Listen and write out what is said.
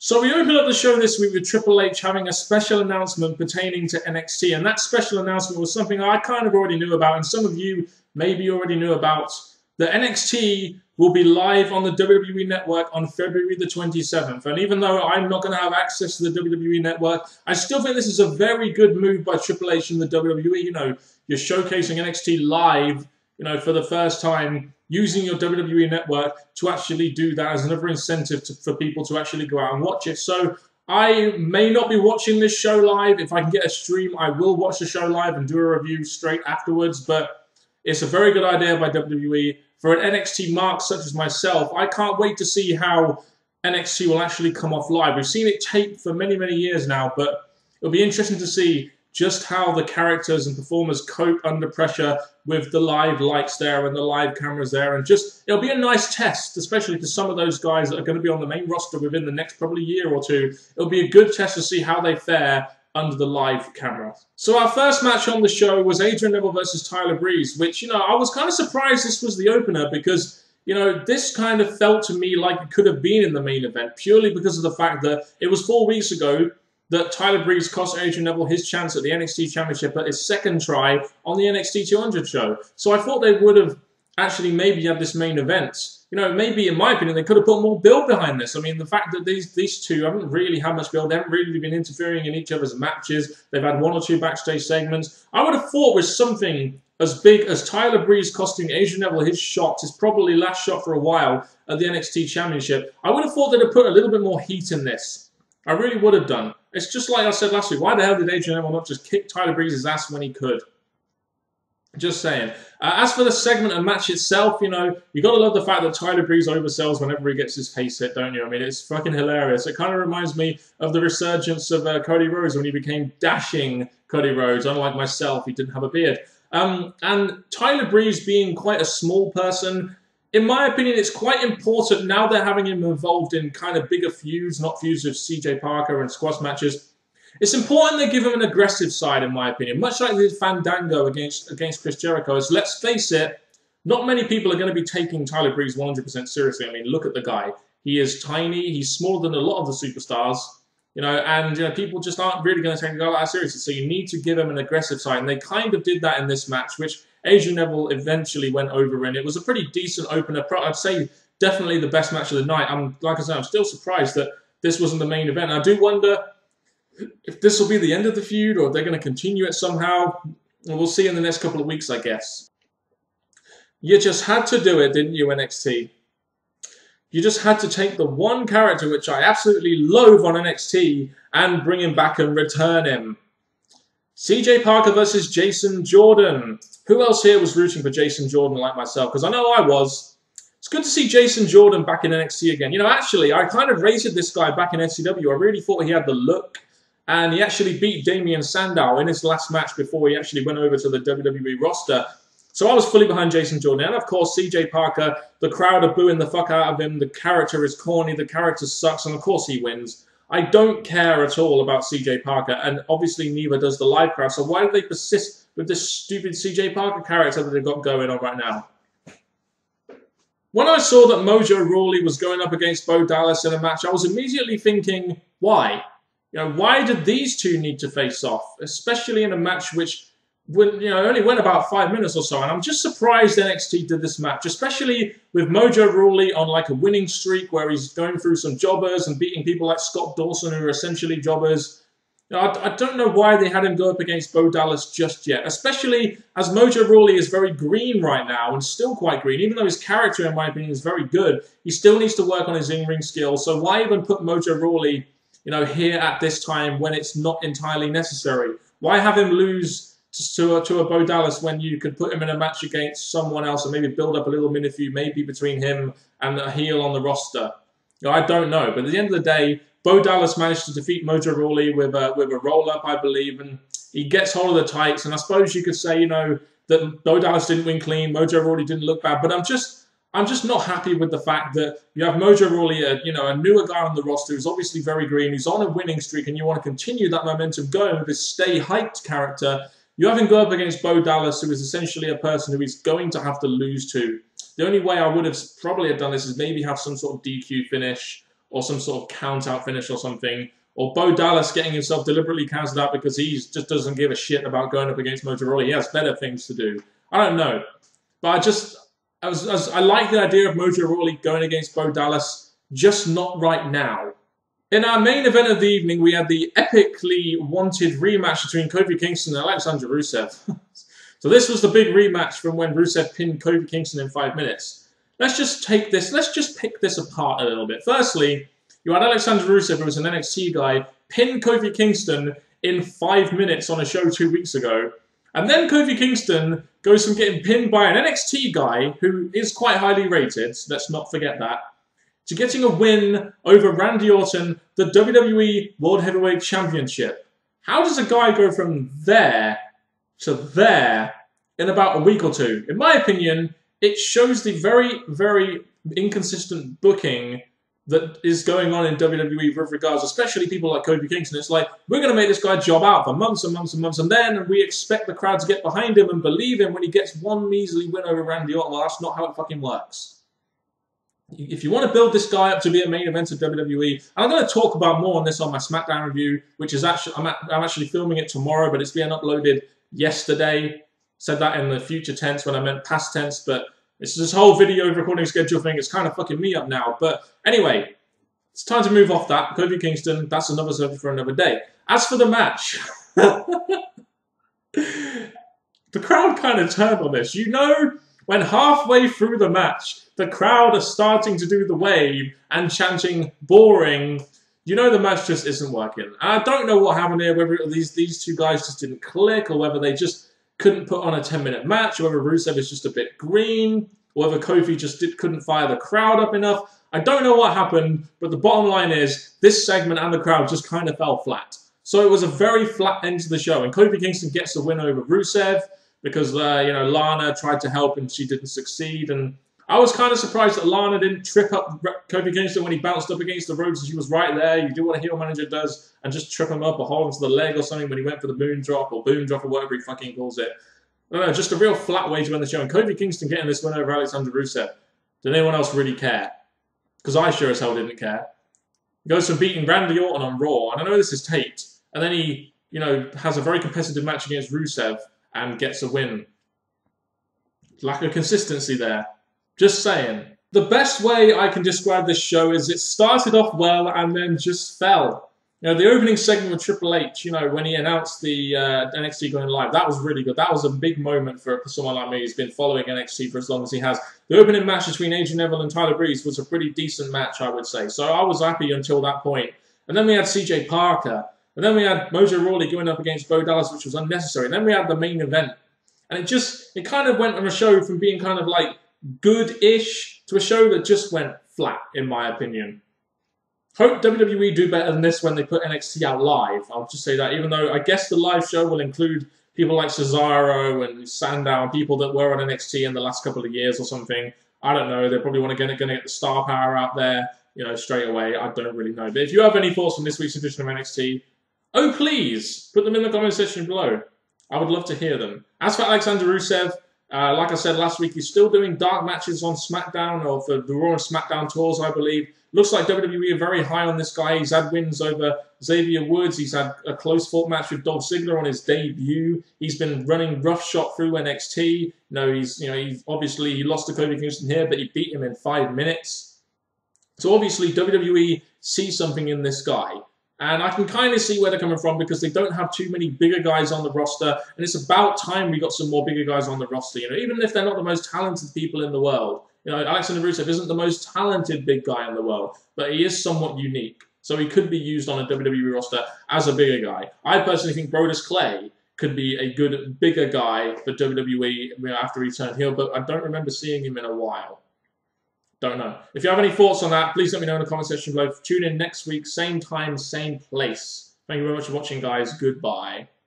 So we opened up the show this week with Triple H having a special announcement pertaining to NXT, and that special announcement was something I kind of already knew about, and some of you maybe already knew about. The NXT will be live on the WWE Network on February the 27th, and even though I'm not going to have access to the WWE Network, I still think this is a very good move by Triple H and the WWE. You know, you're showcasing NXT live, you know, for the first time, using your WWE Network to actually do that as another incentive for people to actually go out and watch it. So I may not be watching this show live. If I can get a stream, I will watch the show live and do a review straight afterwards. But it's a very good idea by WWE. For an NXT mark such as myself, I can't wait to see how NXT will actually come off live. We've seen it taped for many, many years now, but it'll be interesting to see just how the characters and performers cope under pressure with the live lights there and the live cameras there. And just, it'll be a nice test, especially for some of those guys that are going to be on the main roster within the next probably year or two. It'll be a good test to see how they fare under the live camera. So our first match on the show was Adrian Neville versus Tyler Breeze, which, you know, I was kind of surprised this was the opener because, you know, this kind of felt to me like it could have been in the main event purely because of the fact that it was 4 weeks ago that Tyler Breeze cost Adrian Neville his chance at the NXT Championship at his second try on the NXT 200 show. So I thought they would have actually maybe had this main event. You know, maybe in my opinion, they could have put more build behind this. I mean, the fact that these two haven't really had much build, they haven't really been interfering in each other's matches. They've had 1 or 2 backstage segments. I would have thought with something as big as Tyler Breeze costing Adrian Neville his shot, his probably last shot for a while at the NXT Championship, I would have thought they'd have put a little bit more heat in this. I really would have done. It's just like I said last week. Why the hell did Adrian Neville not just kick Tyler Breeze's ass when he could? Just saying. As for the segment and match itself, you know, you got to love the fact that Tyler Breeze oversells whenever he gets his face hit, don't you? I mean, it's fucking hilarious. It kind of reminds me of the resurgence of Cody Rhodes when he became dashing Cody Rhodes. Unlike myself, he didn't have a beard. And Tyler Breeze being quite a small person, in my opinion, it's quite important now they're having him involved in kind of bigger feuds, not feuds with CJ Parker and squash matches. It's important they give him an aggressive side, in my opinion, much like they did Fandango against Chris Jericho. As let's face it, not many people are going to be taking Tyler Breeze 100% seriously. I mean, look at the guy. He is tiny. He's smaller than a lot of the superstars, you know, and you know, people just aren't really going to take the guy like that seriously. So you need to give him an aggressive side, and they kind of did that in this match, which Adrian Neville eventually went over in. It was a pretty decent opener. I'd say definitely the best match of the night. Like I said, I'm still surprised that this wasn't the main event. I do wonder if this will be the end of the feud or if they're going to continue it somehow. We'll see in the next couple of weeks, I guess. You just had to do it, didn't you, NXT? You just had to take the one character which I absolutely loathe on NXT and bring him back and return him. CJ Parker versus Jason Jordan. Who else here was rooting for Jason Jordan like myself? Because I know I was. It's good to see Jason Jordan back in NXT again. You know, actually, I kind of rated this guy back in NCW. I really thought he had the look. And he actually beat Damian Sandow in his last match before he actually went over to the WWE roster. So I was fully behind Jason Jordan. And of course, CJ Parker, the crowd are booing the fuck out of him. The character is corny. The character sucks. And of course he wins. I don't care at all about CJ Parker. And obviously neither does the live crowd. So why do they persist with this stupid CJ Parker character that they've got going on right now? When I saw that Mojo Rawley was going up against Bo Dallas in a match, I was immediately thinking, why? You know, why did these two need to face off? Especially in a match which only went about 5 minutes or so. And I'm just surprised NXT did this match, especially with Mojo Rawley on like a winning streak where he's going through some jobbers and beating people like Scott Dawson who are essentially jobbers. You know, I don't know why they had him go up against Bo Dallas just yet, especially as Mojo Rawley is very green right now and still quite green. Even though his character, in my opinion, is very good, he still needs to work on his in-ring skills. So why even put Mojo Rawley, you know, here at this time when it's not entirely necessary? Why have him lose to a Bo Dallas when you could put him in a match against someone else and maybe build up a little mini feud maybe between him and a heel on the roster? You know, I don't know. But at the end of the day, Bo Dallas managed to defeat Mojo Rawley with a roll-up, I believe, and he gets hold of the tights. And I suppose you could say, you know, that Bo Dallas didn't win clean, Mojo Rawley didn't look bad, but I'm just not happy with the fact that you have Mojo Rawley, a newer guy on the roster who's obviously very green, who's on a winning streak, and you want to continue that momentum going with his stay hyped character. You have him go up against Bo Dallas, who is essentially a person who he's going to have to lose to. The only way I would have probably done this is maybe have some sort of DQ finish or some sort of count-out finish or something, or Bo Dallas getting himself deliberately counted out because he just doesn't give a shit about going up against Mojo Rawley. He has better things to do. I don't know. But I like the idea of Mojo Rawley going against Bo Dallas, just not right now. In our main event of the evening, we had the epically wanted rematch between Kofi Kingston and Alexander Rusev. So this was the big rematch from when Rusev pinned Kofi Kingston in 5 minutes. Let's just pick this apart a little bit. Firstly, you had Alexander Rusev, who was an NXT guy, pin Kofi Kingston in 5 minutes on a show 2 weeks ago. And then Kofi Kingston goes from getting pinned by an NXT guy, who is quite highly rated, so let's not forget that, to getting a win over Randy Orton, the WWE World Heavyweight Championship. How does a guy go from there to there in about a week or two? In my opinion, it shows the very, very inconsistent booking that is going on in WWE with regards, especially people like Kofi Kingston. It's like, we're going to make this guy job out for months and months and months, and then we expect the crowd to get behind him and believe him when he gets one measly win over Randy Orton. Well, that's not how it fucking works. If you want to build this guy up to be a main event of WWE, and I'm going to talk about more on this on my SmackDown review, which is actually, I'm actually filming it tomorrow, but it's being uploaded yesterday. Said that in the future tense when I meant past tense, but it's this whole video recording schedule thing. It's kind of fucking me up now. But anyway, it's time to move off that. Kofi Kingston, that's another subject for another day. As for the match, the crowd kind of turned on this. You know, when halfway through the match, the crowd are starting to do the wave and chanting boring, you know the match just isn't working. And I don't know what happened here, whether these two guys just didn't click, or whether they just couldn't put on a 10-minute match, or whether Rusev is just a bit green, or whether Kofi just couldn't fire the crowd up enough. I don't know what happened, but the bottom line is, this segment and the crowd just kind of fell flat. So it was a very flat end to the show, and Kofi Kingston gets the win over Rusev, because, you know, Lana tried to help and she didn't succeed. And I was kind of surprised that Lana didn't trip up Kofi Kingston when he bounced up against the ropes, and she was right there. You do what a heel manager does and just trip him up or hold him to the leg or something when he went for the boom drop or whatever he fucking calls it. I don't know, just a real flat way to end the show. And Kofi Kingston getting this win over Alexander Rusev. Did anyone else really care? Because I sure as hell didn't care. He goes from beating Randy Orton on Raw, and I know this is taped, and then he, you know, has a very competitive match against Rusev and gets a win. Lack of consistency there. Just saying. The best way I can describe this show is it started off well and then just fell. You know, the opening segment with Triple H, you know, when he announced the NXT going live, that was really good. That was a big moment for someone like me who's been following NXT for as long as he has. The opening match between AJ Neville and Tyler Breeze was a pretty decent match, I would say. So I was happy until that point. And then we had CJ Parker. And then we had Mojo Rawley going up against Bo Dallas, which was unnecessary. And then we had the main event. And it kind of went on a show from being kind of like good-ish to a show that just went flat, in my opinion. Hope WWE do better than this when they put NXT out live. I'll just say that, even though I guess the live show will include people like Cesaro and Sandow, people that were on NXT in the last couple of years or something. I don't know. They probably want to get the star power out there, you know, straight away. I don't really know. But if you have any thoughts on this week's edition of NXT, oh, please, put them in the comment section below. I would love to hear them. As for Alexander Rusev, like I said last week, he's still doing dark matches on SmackDown, or for the Raw and SmackDown tours, I believe. Looks like WWE are very high on this guy. He's had wins over Xavier Woods. He's had a close-fought match with Dolph Ziggler on his debut. He's been running roughshod through NXT. He lost to Kofi Kingston here, but he beat him in 5 minutes. So obviously WWE sees something in this guy. And I can kind of see where they're coming from, because they don't have too many bigger guys on the roster. And it's about time we got some more bigger guys on the roster. You know, even if they're not the most talented people in the world. You know, Alexander Rusev isn't the most talented big guy in the world, but he is somewhat unique. So he could be used on a WWE roster as a bigger guy. I personally think Brodus Clay could be a good, bigger guy for WWE after he turned heel, but I don't remember seeing him in a while. Don't know. If you have any thoughts on that, please let me know in the comment section below. Tune in next week, same time, same place. Thank you very much for watching, guys. Goodbye.